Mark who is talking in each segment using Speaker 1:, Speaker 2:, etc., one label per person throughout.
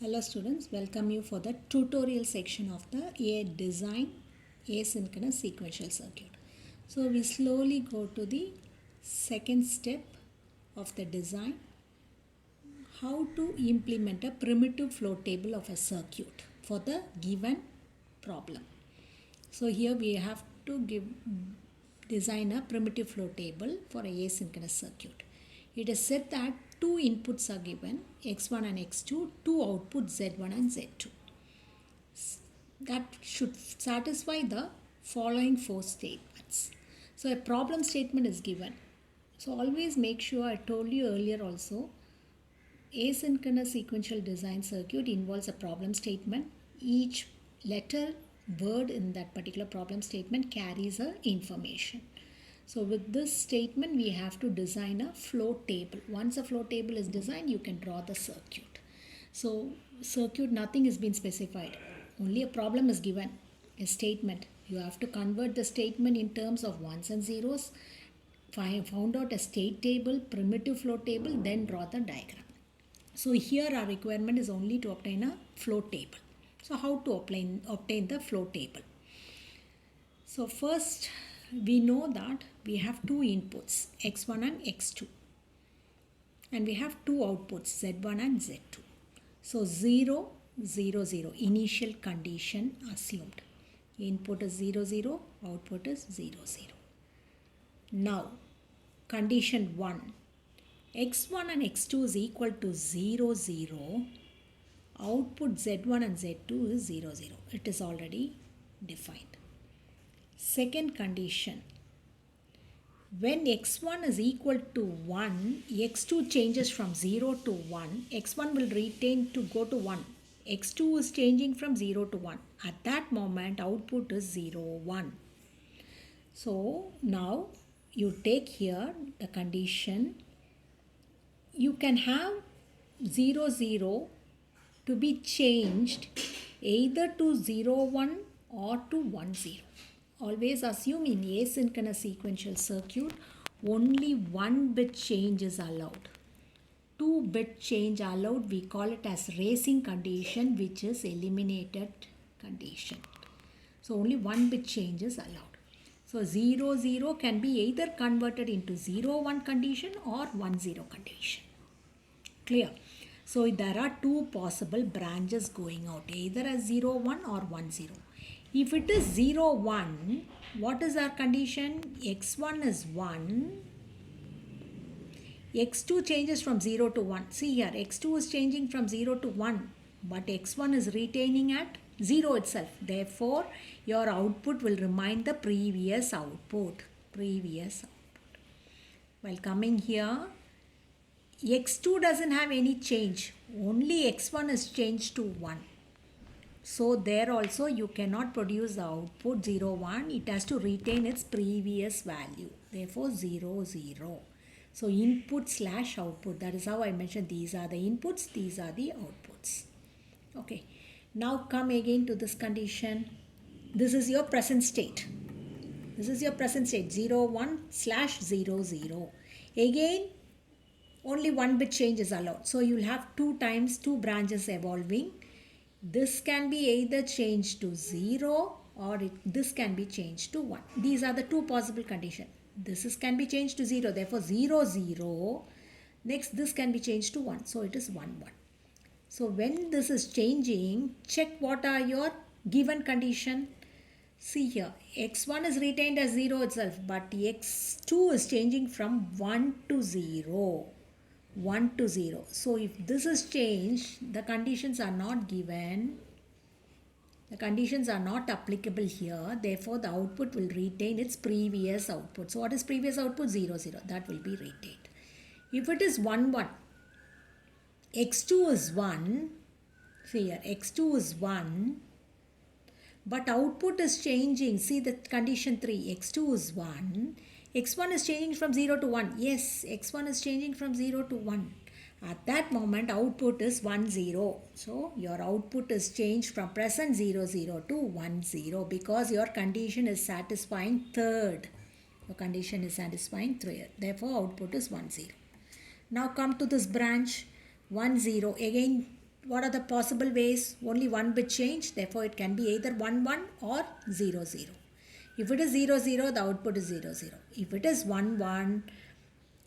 Speaker 1: Hello students, welcome you for the tutorial section of the design asynchronous sequential circuit. So we slowly go to the second step of the design, how to implement a primitive flow table of a circuit for the given problem. So here we have to design a primitive flow table for a asynchronous circuit. It is said that two inputs are given, x1 and x2, two outputs z1 and z2. That should satisfy the following four statements. So a problem statement is given. So always make sure, I told you earlier also, asynchronous sequential design circuit involves a problem statement. Each letter, word in that particular problem statement carries a information. So with this statement, we have to design a flow table. Once a flow table is designed, you can draw the circuit. So circuit, nothing has been specified. Only a problem is given, a statement. You have to convert the statement in terms of ones and zeros, found out a state table, primitive flow table, then draw the diagram. So here our requirement is only to obtain a flow table. So how to obtain the flow table? So first we know that we have two inputs, x1 and x2. And we have two outputs, z1 and z2. So 0, 0, 0, initial condition assumed. Input is 0, 0, output is 0, 0. Now, condition 1. x1 and x2 is equal to 0, 0. Output z1 and z2 is 0, 0. It is already defined. Second condition. When x1 is equal to 1, x2 changes from 0 to 1. x1 will retain to go to 1. x2 is changing from 0 to 1. At that moment, output is 0, 1. So now you take here the condition. You can have 0, 0 to be changed either to 0, 1 or to 1, 0. Always assume in asynchronous sequential circuit, only one bit change is allowed. 2-bit change allowed, we call it as racing condition, which is eliminated condition. So only 1 bit change is allowed. So 0, 0 can be either converted into 0, 1 condition or 1, 0 condition. Clear? So there are two possible branches going out, either as 0, 1 or 1, 0. If it is 0, 1, what is our condition? x1 is 1. x2 changes from 0 to 1. See here, x2 is changing from 0 to 1. But x1 is retaining at 0 itself. Therefore, your output will remain the previous output. While coming here, x2 doesn't have any change. Only x1 is changed to 1. So there also you cannot produce the output 0, 1. It has to retain its previous value. Therefore 0, 0. So input slash output. That is how I mentioned these are the inputs, these are the outputs. Okay. Now come again to this condition. This is your present state. This is your present state 0, 1 slash 0, 0. Again, only 1 bit change is allowed. So you will have 2 times 2 branches evolving. This can be either changed to 0 or this can be changed to 1. These are the two possible conditions. This can be changed to 0. Therefore 0, 0. Next this can be changed to 1. So it is 1, 1. So when this is changing, check what are your given condition. See here, x1 is retained as 0 itself, but x2 is changing from 1 to 0. 1 to 0. So if this is changed, the conditions are not given. The conditions are not applicable here. Therefore, the output will retain its previous output. So what is previous output? 0, 0. That will be retained. If it is 1, 1, x2 is 1. See here, x2 is 1. But output is changing. See the condition 3. x2 is 1. x1 is changing from 0 to 1. Yes, x1 is changing from 0 to 1. At that moment, output is 1, 0. So, your output is changed from present 0, 0 to 1, 0 because your condition is satisfying third. Your condition is satisfying third. Therefore, output is 1, 0. Now, come to this branch 1, 0. Again, what are the possible ways? Only one bit change, therefore it can be either 1 1 or 0 0. If it is 0 0, the output is 0 0. If it is 1 1,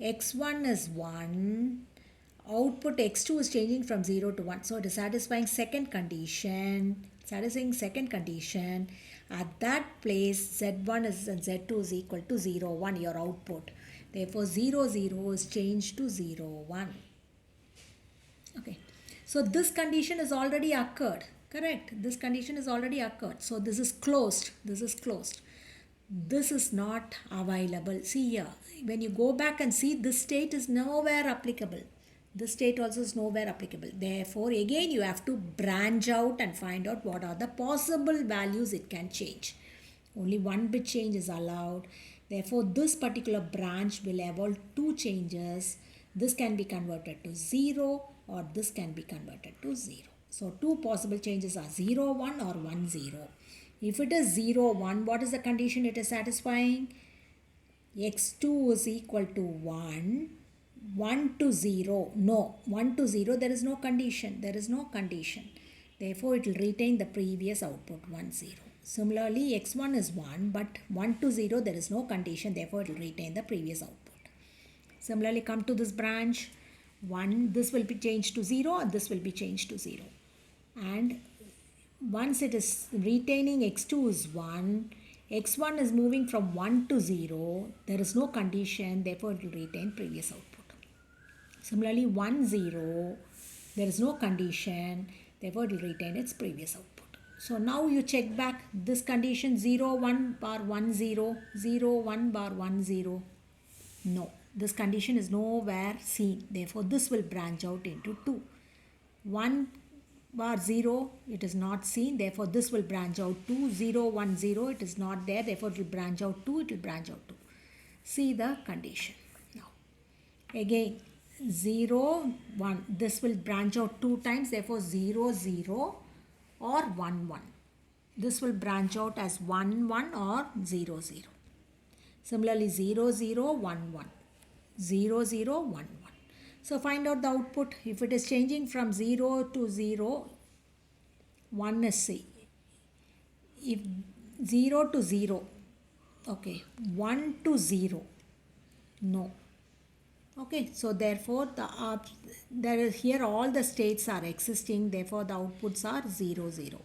Speaker 1: x1 is 1, output x2 is changing from 0 to 1. So it is satisfying second condition. At that place, z1 is and z2 is equal to 0 1, your output. Therefore 0 0 is changed to 0 1. Okay. So this condition is already occurred. Correct. This condition is already occurred. So this is closed. This is closed. This is not available. See here. When you go back and see, this state is nowhere applicable. This state also is nowhere applicable. Therefore, again you have to branch out and find out what are the possible values it can change. Only one bit change is allowed. Therefore, this particular branch will evolve two changes. This can be converted to 0 or this can be converted to 0. So, two possible changes are 0 1 or 1 0. If it is 0 1, what is the condition it is satisfying? x2 is equal to 1. 1 to 0, no, 1 to 0, there is no condition, therefore it will retain the previous output 1 0. Similarly, x1 is 1, but 1 to 0, there is no condition, therefore it will retain the previous output. Similarly, come to this branch, 1, this will be changed to 0 and this will be changed to 0. And once it is retaining x2 is 1, x1 is moving from 1 to 0, there is no condition, therefore it will retain previous output. Similarly, 1 0, there is no condition, therefore it will retain its previous output. So now you check back this condition 0 1 bar 1 0, 0 1 bar 1 0. No, this condition is nowhere seen, therefore this will branch out into 2. 1 bar 0, it is not seen, therefore this will branch out to 0 1 0, it is not there, therefore it will branch out to, it will branch out to. See the condition. Now again 0 1, this will branch out 2 times, therefore 0 0 or 1 1. This will branch out as 1 1 or 0 0. Similarly 0 0 1 1, 0 0 1 1. So find out the output. If it is changing from 0 to 0, 1 is C. If 0 to 0, okay, 1 to 0, no. Okay, so therefore here all the states are existing, therefore the outputs are 0 0.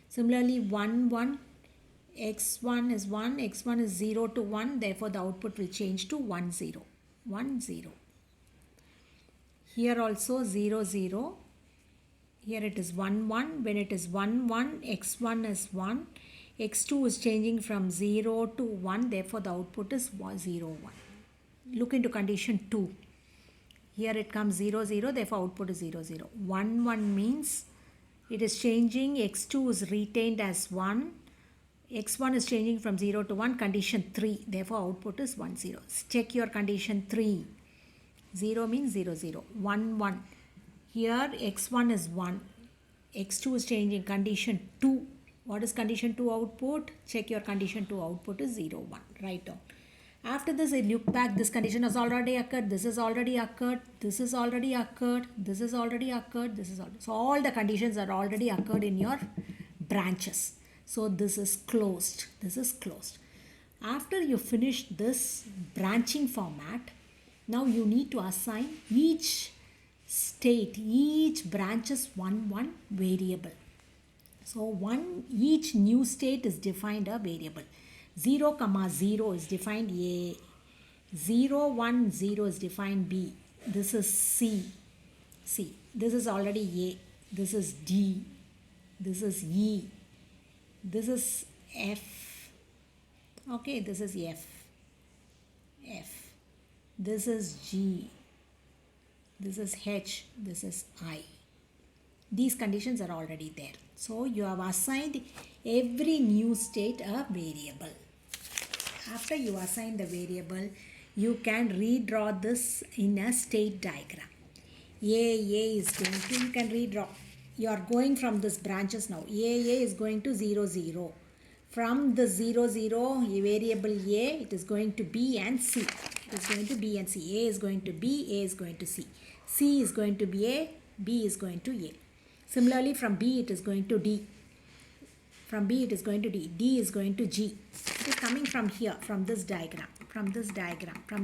Speaker 1: Similarly 1 1, x1 is 1, x1 is 0 to 1, therefore the output will change to 1 0, 1 0. Here also 0 0, here it is 1 1, when it is 1 1, x1 is 1, x2 is changing from 0 to 1, therefore the output is 0 1. Look into condition 2. Here it comes 0 0, therefore output is 0 0. 1 1 means it is changing, x2 is retained as 1, x1 is changing from 0 to 1, condition 3, therefore output is 1 0. Check your condition 3. 0 means 0 0. 1 1. Here x1 is 1, x2 is changing, condition 2. What is condition 2 output? Check your condition 2 output is 0 1. Write down. After this, I look back, this condition has already occurred, this has already occurred, this has already occurred, this has already occurred, this is all. So all the conditions are already occurred in your branches. So this is closed. This is closed. After you finish this branching format, now you need to assign each state, each branches one variable. So each new state is defined a variable. 0, 0 is defined A, 0, 1, 0 is defined B, this is C, this is already A, this is D, this is E, this is F, okay, this is F, this is G, this is H, this is I. These conditions are already there. So you have assigned every new state a variable. After you assign the variable, you can redraw this in a state diagram. A is going to, you can redraw. You are going from this branches now. A is going to 0 0. From the 0 0 variable A, it is going to B and C. It is going to B and C. A is going to B, A is going to C. C is going to be A, B is going to A. Similarly, from B it is going to D. From B it is going to D. D is going to G. It is coming from here, from this diagram. From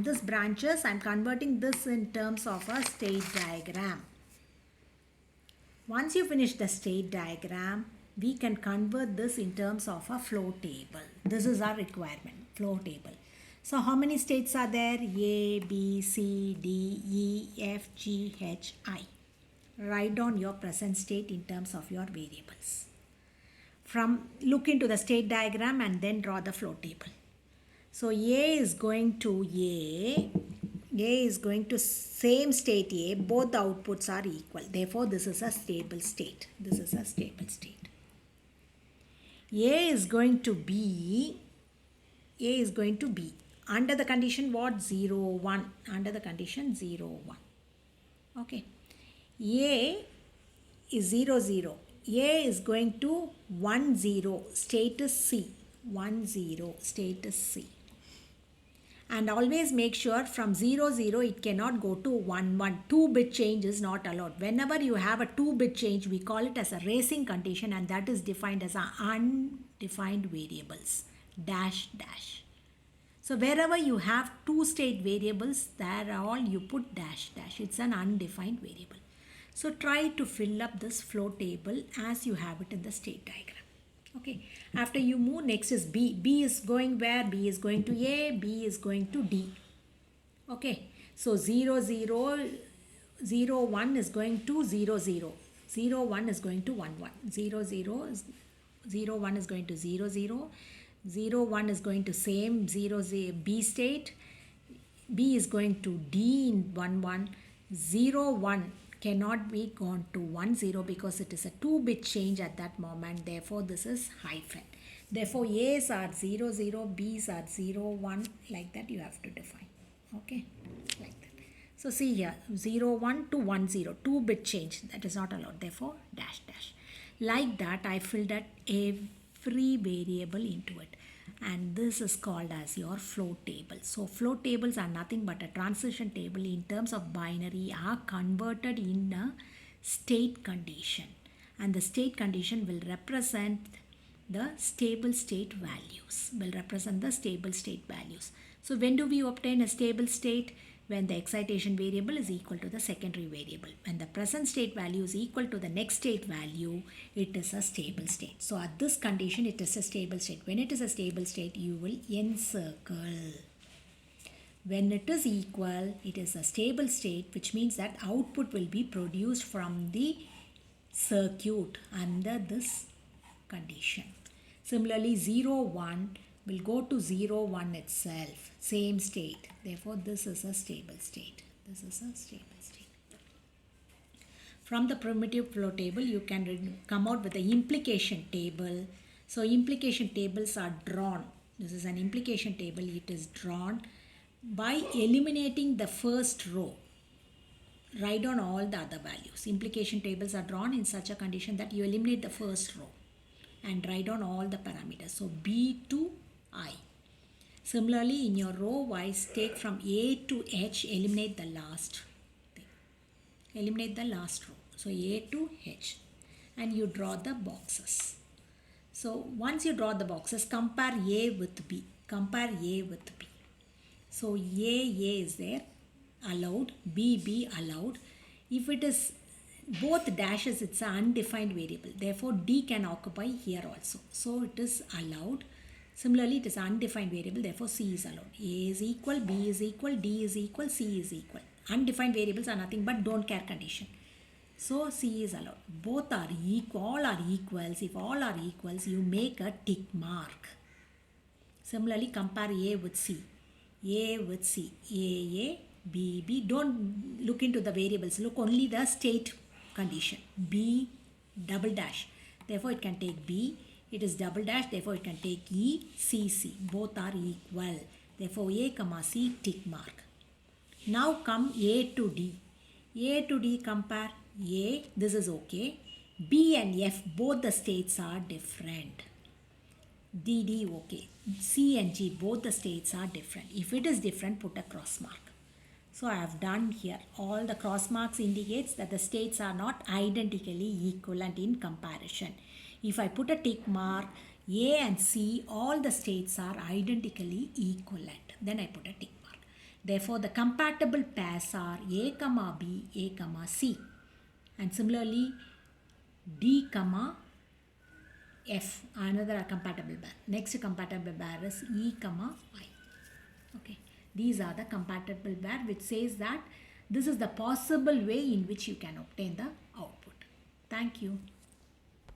Speaker 1: this branches, I am converting this in terms of a state diagram. Once you finish the state diagram, we can convert this in terms of a flow table. This is our requirement, flow table. So how many states are there? A, B, C, D, E, F, G, H, I. Write down your present state in terms of your variables. Look into the state diagram and then draw the flow table. So A is going to A is going to same state A, both the outputs are equal. Therefore, this is a stable state. This is a stable state. A is going to B. A is going to B. Under the condition what? 0, 1. Under the condition 0, 1. Okay. A is 0, 0. A is going to 1, 0. Status C. 1, 0. Status C. And always make sure from 0, 0 it cannot go to 1, 1. 2-bit change is not allowed. Whenever you have a 2-bit change, we call it as a racing condition, and that is defined as undefined variables. Dash, dash. So wherever you have 2-state variables, there all you put dash, dash. It's an undefined variable. So try to fill up this flow table as you have it in the state diagram. Okay, after you move, next is B. B is going where? B is going to A, B is going to D. Okay, so 0, 0, 0, 1 is going to 0, 0. 0, 1 is going to 1, 1. 0, 0, 0, 1 is going to 0, 0. 0, 1 is going to same 0, 0, B state. B is going to D in 1, 1. 0, 1 cannot be gone to 1, 0 because it is a 2-bit change at that moment. Therefore, this is hyphen. Therefore, A's are 0, 0, B's are 0, 1. Like that you have to define. Okay, like that. So, see here 0, 1 to 1, 0. 2-bit change. That is not allowed. Therefore, dash, dash. Like that, I filled out every variable into it. And this is called as your flow table. So flow tables are nothing but a transition table in terms of binary are converted in a state condition, and the state condition will represent the stable state values. So when do we obtain a stable state? When the excitation variable is equal to the secondary variable. When the present state value is equal to the next state value, it is a stable state. So at this condition, it is a stable state. When it is a stable state, you will encircle. When it is equal, it is a stable state, which means that output will be produced from the circuit under this condition. Similarly, 0, 1 will go to 0, 1 itself, same state. Therefore, this is a stable state. This is a stable state. From the primitive flow table, you can come out with the implication table. So, implication tables are drawn. This is an implication table. It is drawn by eliminating the first row. Write down all the other values. Implication tables are drawn in such a condition that you eliminate the first row and write down all the parameters. So, B to I. Similarly, in your row wise, take from A to H, eliminate the last thing. Eliminate the last row. So, A to H. And you draw the boxes. So, once you draw the boxes, compare A with B. Compare A with B. So, A is there, allowed. B allowed. If it is both dashes, it's an undefined variable. Therefore, D can occupy here also. So, it is allowed. Similarly, it is an undefined variable. Therefore, C is allowed. A is equal, B is equal, D is equal, C is equal. Undefined variables are nothing but don't care condition. So, C is allowed. Both are equal, all are equals. If all are equals, you make a tick mark. Similarly, compare A with C. A with C. A, B. Don't look into the variables. Look only the state condition. B double dash. Therefore, it can take B. It is double dash. Therefore, it can take E, C. Both are equal. Therefore, A, C, tick mark. Now come A to D. A to D, compare. A, this is okay. B and F, both the states are different. D, okay. C and G, both the states are different. If it is different, put a cross mark. So I have done here. All the cross marks indicates that the states are not identically equivalent in comparison. If I put a tick mark, A and C, all the states are identically equivalent. Then I put a tick mark. Therefore, the compatible pairs are A comma B, A comma C. And similarly, D comma F, another compatible pair. Next compatible pair is E comma I. Okay, these are the compatible pair, which says that this is the possible way in which you can obtain the output. Thank you.